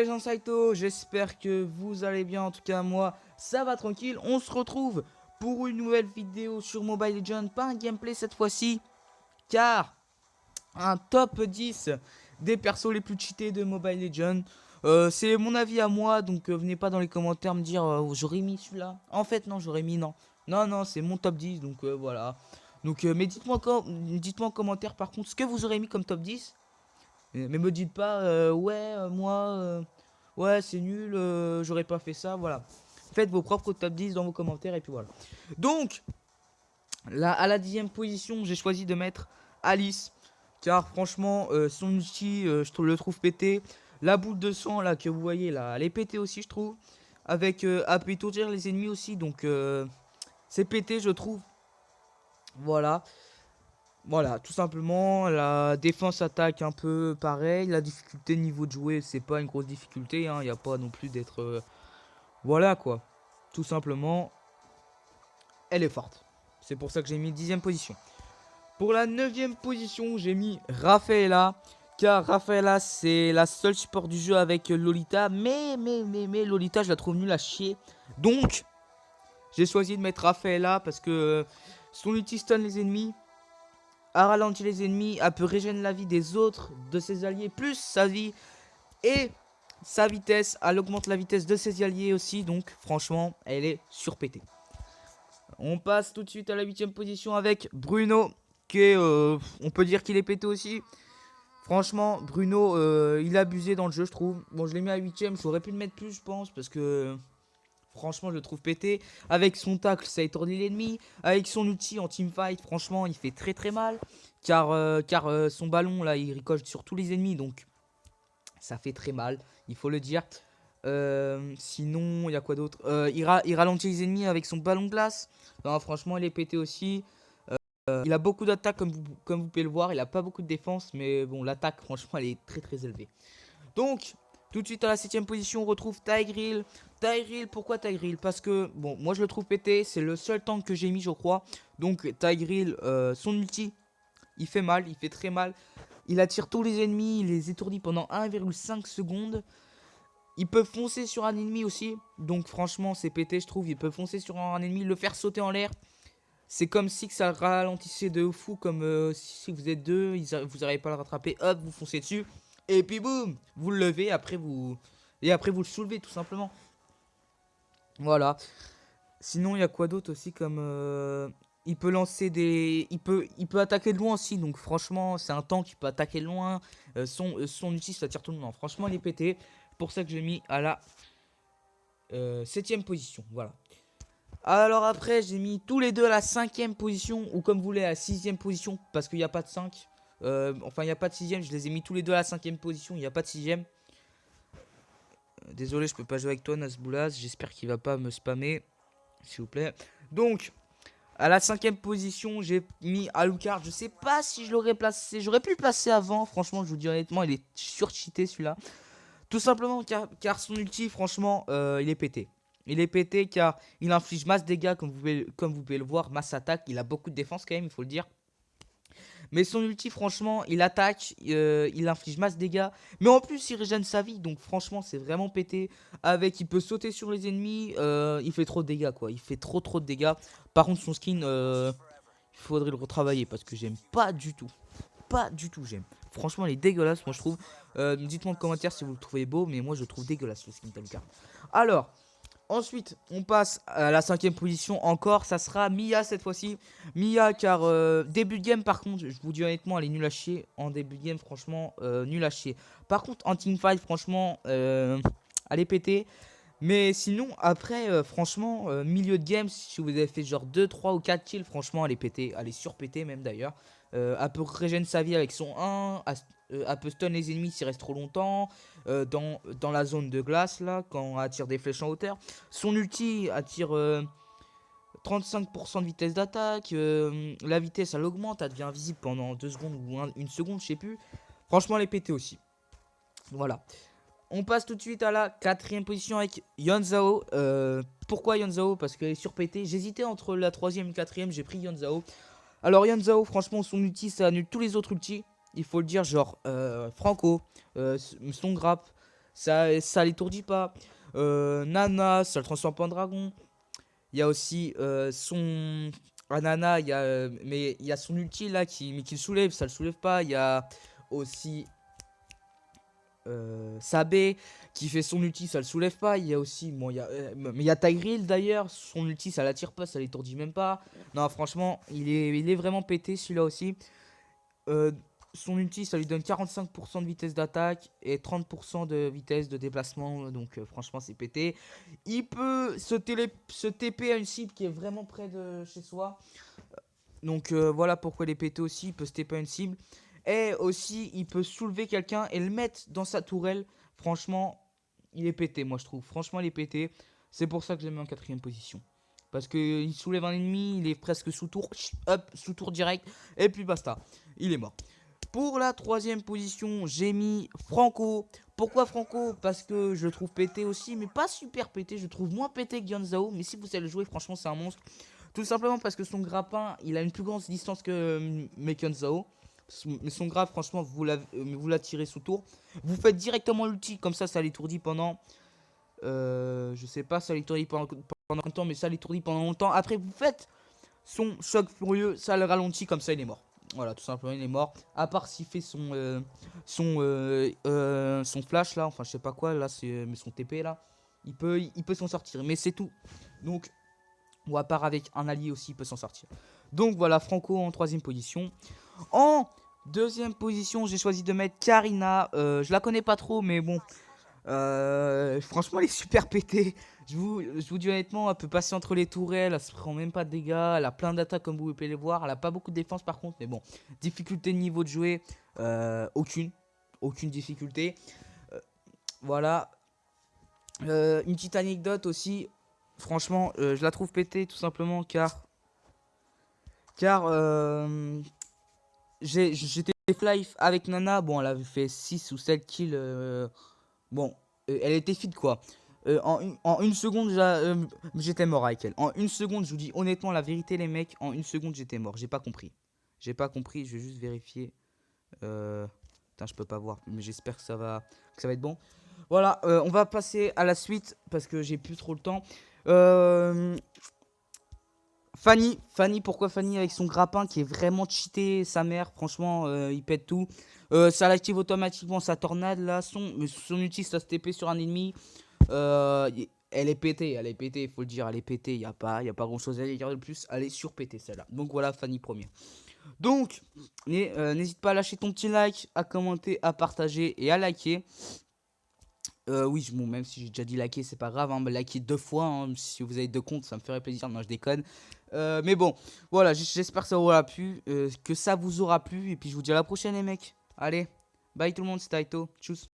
les gens Saito, j'espère que vous allez bien, en tout cas moi ça va tranquille. On se retrouve pour une nouvelle vidéo sur Mobile Legends, pas un gameplay cette fois-ci, car un top 10 des persos les plus cheatés de Mobile Legends. C'est mon avis à moi, donc venez pas dans les commentaires me dire j'aurais mis celui-là. En fait non, j'aurais mis non. Non, c'est mon top 10, donc voilà. Donc mais dites-moi en commentaire par contre ce que vous aurez mis comme top 10. Mais me dites pas, ouais, moi, ouais, c'est nul, j'aurais pas fait ça, voilà. Faites vos propres top 10 dans vos commentaires et puis voilà. Donc, là, à la 10ème position, j'ai choisi de mettre Alice. Car franchement, son ulti, le trouve pété. La boule de sang, là, que vous voyez, là, elle est pétée aussi, je trouve. Avec, elle peut étourdir les ennemis aussi, donc c'est pété, je trouve. Voilà. Voilà, tout simplement, la défense attaque un peu pareil, la difficulté niveau de jouer, c'est pas une grosse difficulté, hein, y a pas non plus d'être... voilà quoi, tout simplement, elle est forte. C'est pour ça que j'ai mis 10ème position. Pour la 9ème position, j'ai mis Rafaela, car Rafaela c'est la seule support du jeu avec Lolita, mais Lolita je la trouve nulle à chier. Donc, j'ai choisi de mettre Rafaela parce que son ulti stun les ennemis, a ralenti les ennemis, a pu régénérer la vie des autres, de ses alliés, plus sa vie et sa vitesse. Elle augmente la vitesse de ses alliés aussi, donc franchement, elle est surpétée. On passe tout de suite à la 8ème position avec Bruno, qui est, on peut dire qu'il est pété aussi. Franchement, Bruno, il a abusé dans le jeu, je trouve. Bon, je l'ai mis à 8ème, j'aurais pu le mettre plus, je pense, parce que... franchement, je le trouve pété. Avec son tacle, ça étourdit l'ennemi. Avec son outil en teamfight, franchement, il fait très mal. Car son ballon, là, il ricoche sur tous les ennemis. Donc, ça fait très mal, il faut le dire. Sinon, il y a quoi d'autre, il ralentit les ennemis avec son ballon de glace. Non, franchement, il est pété aussi. Il a beaucoup d'attaques, comme vous pouvez le voir. Il a pas beaucoup de défense. Mais bon, l'attaque, franchement, elle est très élevée. Donc, tout de suite à la 7ème position, on retrouve Tigreal. Tigreal, pourquoi Tigreal? Parce que, bon, moi je le trouve pété, c'est le seul tank que j'ai mis, je crois. Donc, Tigreal, son ulti, il fait mal, il fait très mal. Il attire tous les ennemis, il les étourdit pendant 1,5 secondes. Il peut foncer sur un ennemi aussi. Donc, franchement, c'est pété, je trouve. Il peut foncer sur un ennemi, le faire sauter en l'air. C'est comme si que ça ralentissait de fou, comme si vous êtes deux, vous n'arrivez pas à le rattraper, hop, vous foncez dessus. Et puis boum, vous le levez, après vous le soulevez tout simplement. Voilà. Sinon, il y a quoi d'autre aussi comme il peut lancer des il peut attaquer de loin aussi. Donc franchement, c'est un tank qui peut attaquer de loin. Son outil ça tire tout le monde. Franchement, il est pété. C'est pour ça que j'ai mis à la 7ème position. Voilà. Alors après, j'ai mis tous les deux à la 5ème position, ou comme vous voulez, à la 6ème position, parce qu'il n'y a pas de 5. Enfin, il n'y a pas de 6ème, je les ai mis tous les deux à la 5ème position, il n'y a pas de 6ème. Désolé, je peux pas jouer avec toi, Nasboulaz, j'espère qu'il va pas me spammer, s'il vous plaît. Donc, à la 5ème position, j'ai mis Alucard. Je sais pas si je l'aurais placé, j'aurais pu le placer avant, franchement, je vous dis honnêtement, il est surcheaté celui-là. Tout simplement car son ulti, franchement, il est pété. Il est pété car il inflige masse dégâts, comme vous pouvez le voir, masse attaque. Il a beaucoup de défense quand même, il faut le dire. Mais son ulti, franchement, il attaque, il inflige masse dégâts. Mais en plus, il régène sa vie, donc franchement, c'est vraiment pété. Il peut sauter sur les ennemis, il fait trop de dégâts, quoi. Il fait trop de dégâts. Par contre, son skin, il faudrait le retravailler parce que j'aime pas du tout. Pas du tout, j'aime. Franchement, il est dégueulasse, moi je trouve. Dites-moi en commentaire si vous le trouvez beau, mais moi je le trouve dégueulasse le skin Alucard. Alors, ensuite, on passe à la 5ème position encore. Ça sera Mia cette fois-ci. Mia, car début de game, par contre, je vous dis honnêtement, elle est nulle à chier. En début de game, franchement, nulle à chier. Par contre, en teamfight, franchement, elle est pétée. Mais sinon, après, franchement, milieu de game, si vous avez fait genre 2, 3 ou 4 kills, franchement, elle est pétée. Elle est surpétée même d'ailleurs. Elle peut régénérer sa vie avec son 1. Elle peut stun les ennemis s'il reste trop longtemps. Dans la zone de glace, là, quand elle tire des flèches en hauteur. Son ulti attire 35% de vitesse d'attaque. La vitesse, elle augmente. Elle devient invisible pendant 2 secondes ou 1 seconde, je sais plus. Franchement, elle est pétée aussi. Voilà. On passe tout de suite à la 4ème position avec Yanzhao. Pourquoi Yanzhao? Parce qu'elle est surpétée. J'hésitais entre la 3ème et la 4ème. J'ai pris Yanzhao. Alors Yanzhao, franchement, son ulti, ça annule tous les autres ultis. Il faut le dire, genre Franco, son grappe, ça l'étourdit pas. Nana, ça le transforme pas en dragon. Il y a aussi son... Ah, Nana, mais il y a son ulti là qui le soulève, ça le soulève pas. Il y a aussi Sabé qui fait son ulti, ça le soulève pas. Il y a aussi, bon, mais il y a Tigreal d'ailleurs, son ulti ça l'attire pas, ça l'étourdit même pas. Non, franchement, il est vraiment pété celui-là aussi. Euh, Son ulti ça lui donne 45% de vitesse d'attaque et 30% de vitesse de déplacement. Donc franchement, c'est pété. Il peut se TP à une cible qui est vraiment près de chez soi. Donc voilà pourquoi il est pété aussi. Il peut se TP à une cible. Et aussi, il peut soulever quelqu'un et le mettre dans sa tourelle. Franchement, il est pété, moi je trouve. Franchement, il est pété. C'est pour ça que je le mets en quatrième position. Parce qu'il soulève un ennemi, il est presque sous tour. Hop, sous tour direct. Et puis basta. Il est mort. Pour la troisième position, j'ai mis Franco. Pourquoi Franco? Parce que je le trouve pété aussi, mais pas super pété. Je le trouve moins pété que Guanzhao. Mais si vous savez le jouer, franchement, c'est un monstre. Tout simplement parce que son grappin, il a une plus grande distance que Guanzhao. Mais son grave, franchement, vous la tirez sous tour. Vous faites directement l'ulti, comme ça l'étourdit pendant... je sais pas, ça l'étourdit pendant longtemps, mais ça l'étourdit pendant longtemps. Après, vous faites son choc furieux, ça le ralentit, comme ça il est mort. Voilà, tout simplement, il est mort. À part s'il fait son flash là, enfin je sais pas quoi, là c'est mais son TP là, il peut s'en sortir, mais c'est tout. Donc, ou à part avec un allié aussi, il peut s'en sortir. Donc voilà, Franco en troisième position. En deuxième position, j'ai choisi de mettre Karina. Je la connais pas trop, mais bon. Franchement, elle est super pétée. Je vous dis honnêtement, elle peut passer entre les tourelles. Elle se prend même pas de dégâts. Elle a plein d'attaques, comme vous pouvez le voir. Elle a pas beaucoup de défense par contre. Mais bon, difficulté de niveau de jouer, aucune. Aucune difficulté. Voilà. Une petite anecdote aussi. Franchement, je la trouve pétée tout simplement car j'étais fly avec Nana. Bon, elle avait fait 6 ou 7 kills. Bon, elle était fit quoi. En une seconde, j'étais mort avec elle. En une seconde, je vous dis honnêtement la vérité, les mecs. En une seconde, j'étais mort. J'ai pas compris. J'ai pas compris. Je vais juste vérifier. Putain, je peux pas voir. Mais j'espère que ça va être bon. Voilà, on va passer à la suite parce que j'ai plus trop le temps. Fanny, pourquoi Fanny avec son grappin qui est vraiment cheaté, sa mère, franchement, il pète tout. Ça l'active automatiquement, sa tornade là, son ulti, ça se TP sur un ennemi. Elle est pétée, faut le dire, elle est pétée, y a pas grand chose à dire de plus, elle est surpétée celle-là. Donc voilà, Fanny première. Donc, n'hésite pas à lâcher ton petit like, à commenter, à partager et à liker. Oui, bon, même si j'ai déjà dit liker, c'est pas grave, hein, liker 2 fois, hein, si vous avez 2 comptes, ça me ferait plaisir, non je déconne. Mais bon, voilà, j'espère que ça que ça vous aura plu, et puis je vous dis à la prochaine les mecs. Allez, bye tout le monde, c'est Taito, tchuss.